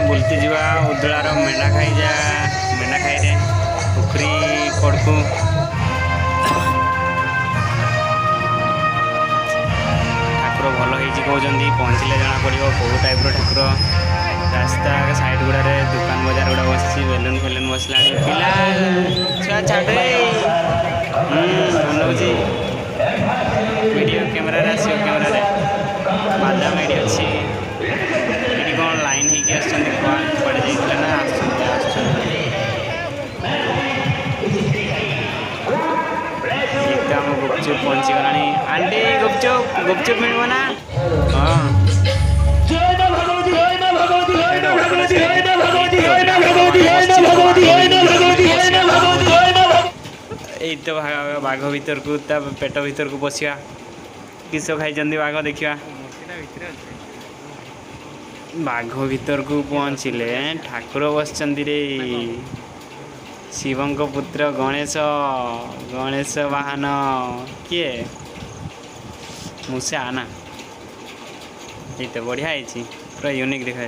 बुलती जावा उदलार मेणा खाई जा मेणा खाई रे पुखरी कड़कू ठाकुर भल हो कहते पहुँचले जना पड़ो कौ टाइप ठाकुर रास्ता साइड गुड़े दुकान बजार गुड़ा बस बेलून फेलून बसला पिला छुआ छाड़े बनौजी वीडियो कैमेरा आसो कैमेरा बादाम ये अच्छी ये कौन लाइन होगी पड़े जाइए ना एकदम गुपचुप पहुँची गला आंटी गुपचुप गुपचुप मिल ना हाँ तो बाघ भीतर को पेट भीतर को पशिया किस खाई बाघ देखा बाघ भीतर को पहुँचले ठाकुर बस रे शिवं पुत्र गणेश गणेश वाहन किए मूसा ना ये तो बढ़िया है पूरा यूनिक देखा।